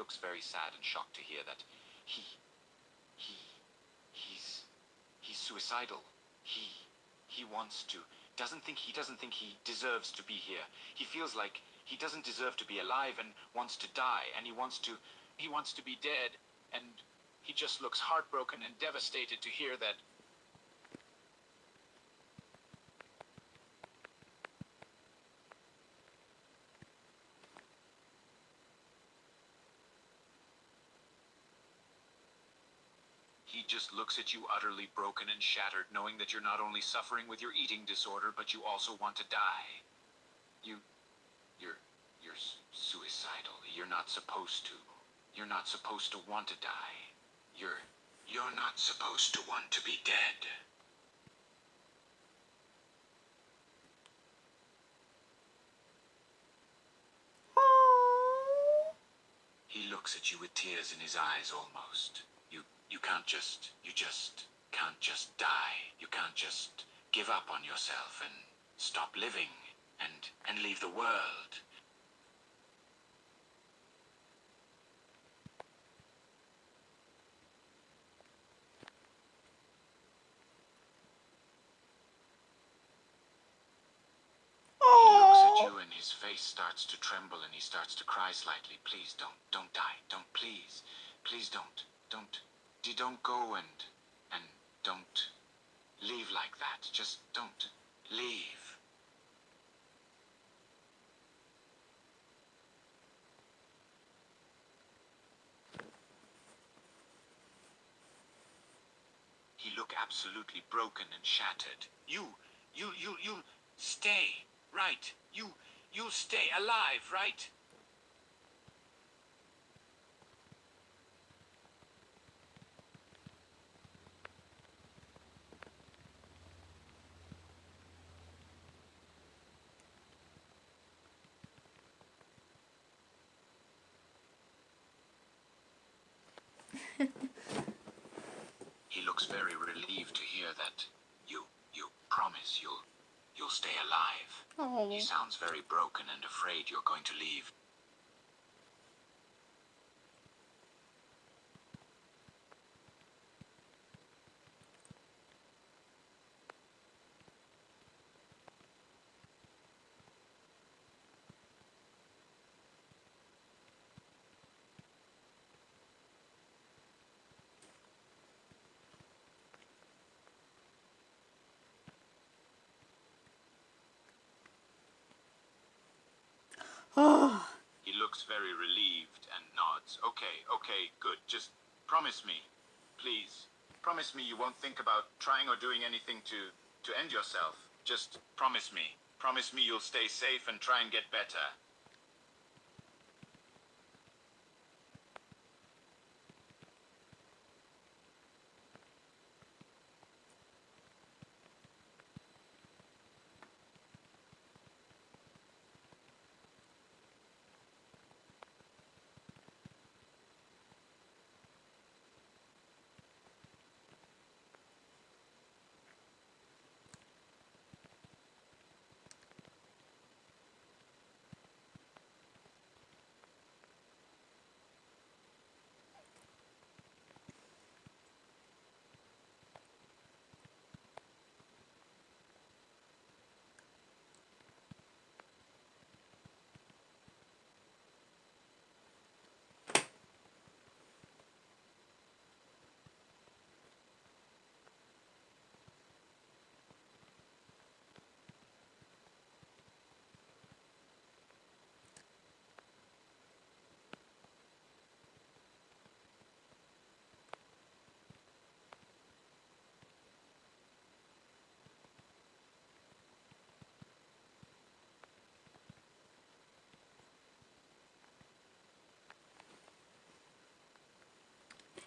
looks very sad and shocked to hear that he he's suicidal. He wants to he doesn't think he deserves to be here. He feels like he doesn't deserve to be alive and wants to die, and he wants to be dead, and he just looks heartbroken and devastated to hear that. He just looks at you utterly broken and shattered, knowing that you're not only suffering with your eating disorder, but you also want to die. You're suicidal. You're not supposed to. You're not supposed to want to die. You're not supposed to want to be dead. He looks at you with tears in his eyes almost. You just can't just die. You can't just give up on yourself and stop living and leave the world. He looks at you and his face starts to tremble and he starts to cry slightly. Please don't die. Please don't go and don't leave like that. Just don't leave. He looked absolutely broken and shattered. You'll stay, right? You'll stay alive, right? He looks very relieved to hear that you promise you'll stay alive. Oh. He sounds very broken and afraid you're going to leave. Oh. He looks very relieved and nods. Okay, good. Just promise me, please. Promise me you won't think about trying or doing anything to end yourself. Just promise me. Promise me you'll stay safe and try and get better.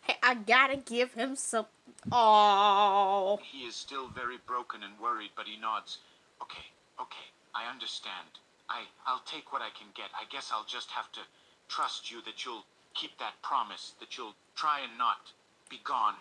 Hey, I gotta give him some. Oh. He is still very broken and worried, but he nods. Okay, I understand. I'll take what I can get. I guess I'll just have to trust you that you'll keep that promise, that you'll try and not be gone.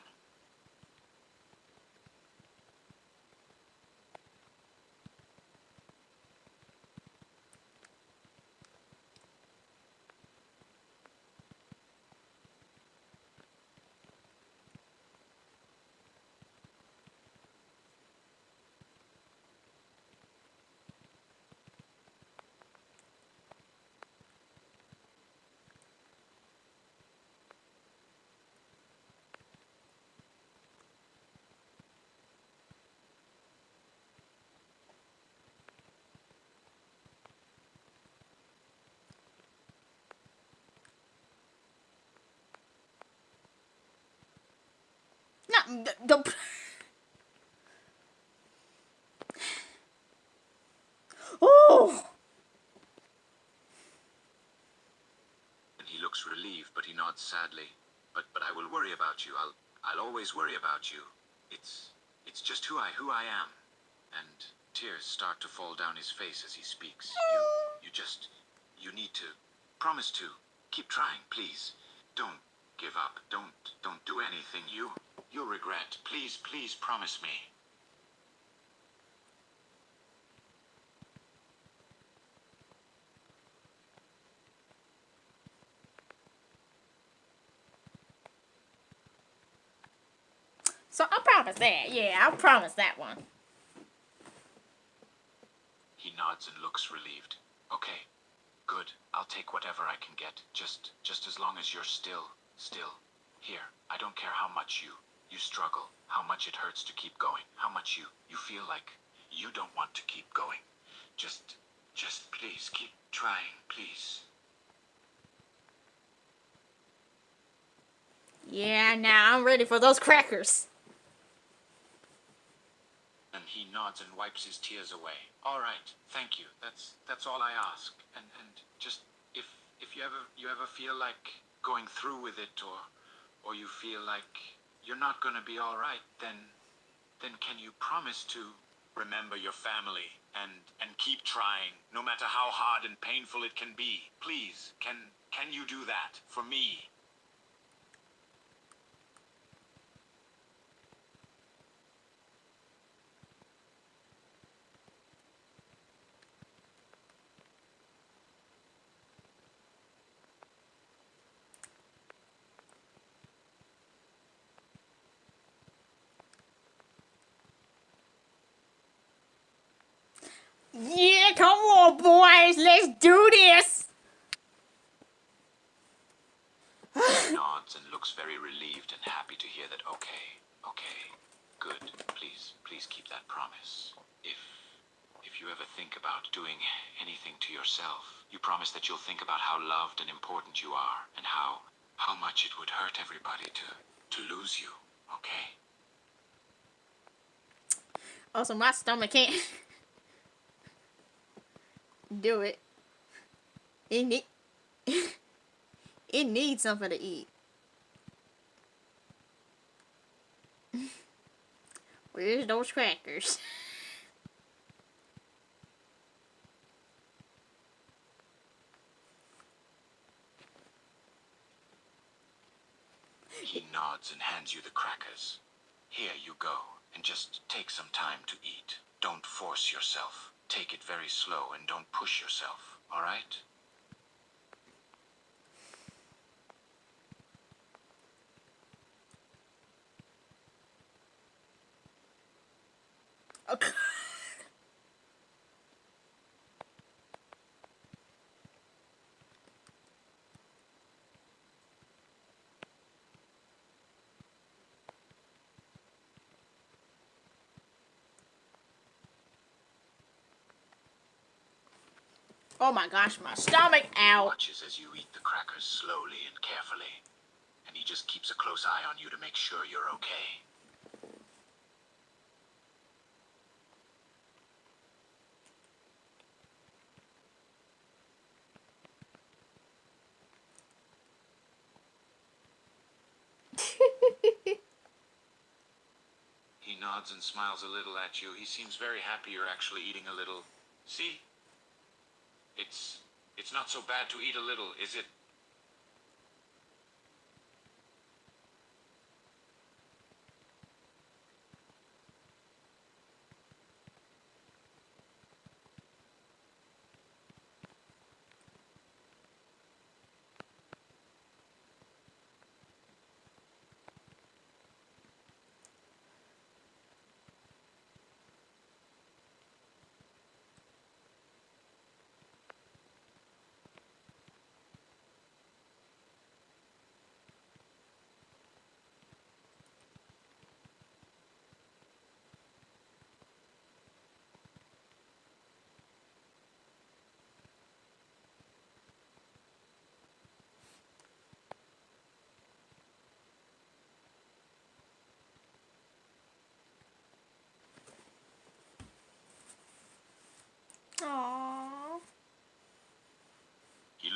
Oh! And he looks relieved, but he nods sadly. But I will worry about you. I'll always worry about you. It's just who I am. And tears start to fall down his face as he speaks. You need to promise to keep trying, please. Don't give up. Don't do anything you'll regret. Please promise me. So I promise that. Yeah, I promise that one. He nods and looks relieved. Okay, good. I'll take whatever I can get. Just as long as you're still here. I don't care how much you struggle, how much it hurts to keep going, how much you feel like you don't want to keep going. Just please keep trying, please. Yeah, now I'm ready for those crackers. And he nods and wipes his tears away. All right, thank you. That's all I ask. And just if you ever feel like going through with it, or you feel like you're not gonna be all right, then can you promise to remember your family and keep trying, no matter how hard and painful it can be? Please, can you do that for me? Yeah, come on, boys. Let's do this. He nods and looks very relieved and happy to hear that. Okay, good. Please keep that promise. If you ever think about doing anything to yourself, you promise that you'll think about how loved and important you are, and how much it would hurt everybody to lose you. Okay? Also, my stomach can't do it. It need it needs something to eat. Where's those crackers? He nods and hands you the crackers. Here you go, and just take some time to eat. Don't force yourself. Take it very slow and don't push yourself, all right? Okay. Oh my gosh, my stomach He out. watches as you eat the crackers slowly and carefully, and he just keeps a close eye on you to make sure you're okay. He nods and smiles a little at you. He seems very happy you're actually eating a little. See? It's not so bad to eat a little, is it?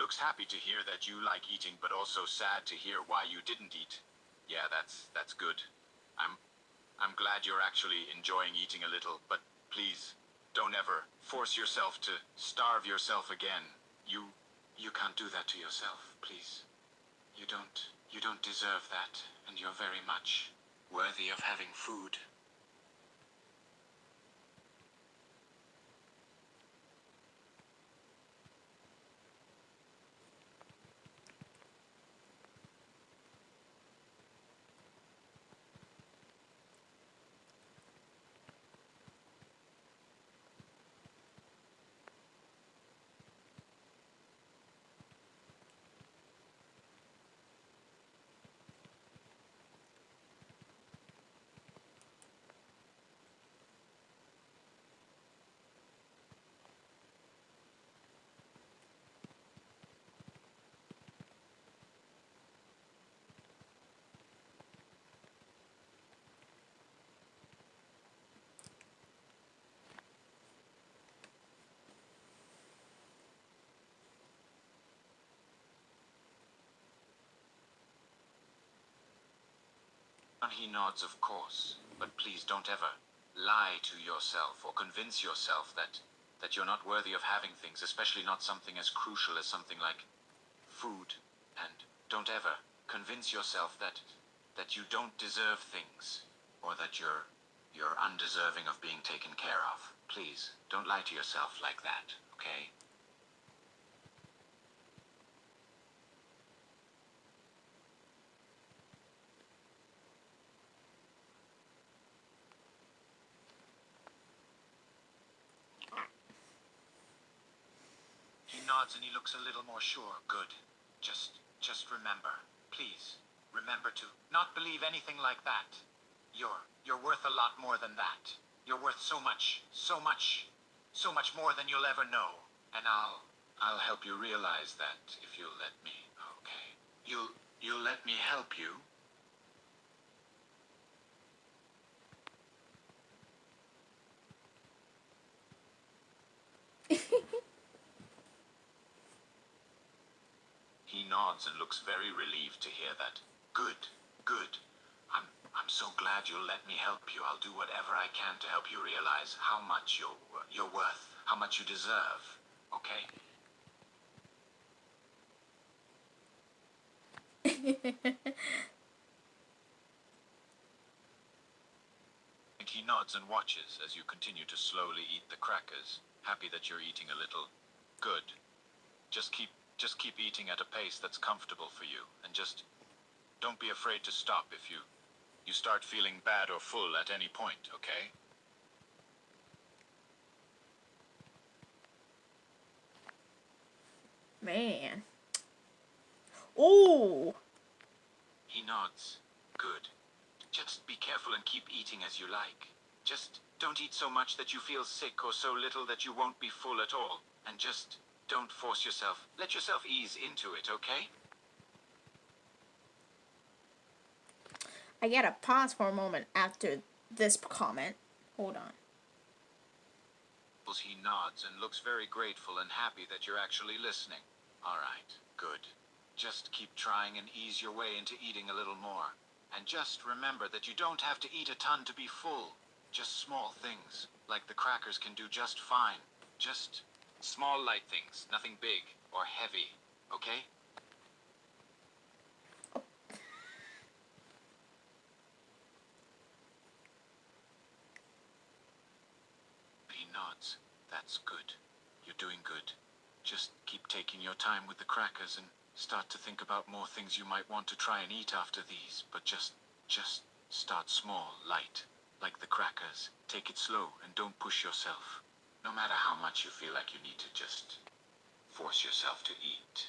looks happy to hear that you like eating, but also sad to hear why you didn't eat. Yeah, that's good. I'm glad you're actually enjoying eating a little, but please, don't ever force yourself to starve yourself again. You can't do that to yourself, please. You don't deserve that, and you're very much worthy of having food. He nods, of course, but please don't ever lie to yourself or convince yourself that you're not worthy of having things, especially not something as crucial as something like food. And don't ever convince yourself that you don't deserve things, or that you're undeserving of being taken care of. Please, don't lie to yourself like that, okay? He nods and he looks a little more sure. Good. Just remember. Please, remember to not believe anything like that. You're worth a lot more than that. You're worth so much, so much, so much more than you'll ever know. And I'll help you realize that if you'll let me. Okay. You'll let me help you? He nods and looks very relieved to hear that. Good, good. I'm so glad you'll let me help you. I'll do whatever I can to help you realize how much you're worth, how much you deserve. Okay? And he nods and watches as you continue to slowly eat the crackers, happy that you're eating a little. Good. Just keep eating at a pace that's comfortable for you, and just don't be afraid to stop if you start feeling bad or full at any point, okay? Man. Oh. He nods. Good. Just be careful and keep eating as you like. Just don't eat so much that you feel sick, or so little that you won't be full at all. And just don't force yourself. Let yourself ease into it, okay? I gotta pause for a moment after this comment. Hold on. He nods and looks very grateful and happy that you're actually listening. All right, good. Just keep trying and ease your way into eating a little more. And just remember that you don't have to eat a ton to be full. Just small things, like the crackers, can do just fine. Just small light things, nothing big or heavy, okay? He nods. That's good. You're doing good. Just keep taking your time with the crackers and start to think about more things you might want to try and eat after these. But just start small, light, like the crackers. Take it slow and don't push yourself. No matter how much you feel like you need to just force yourself to eat.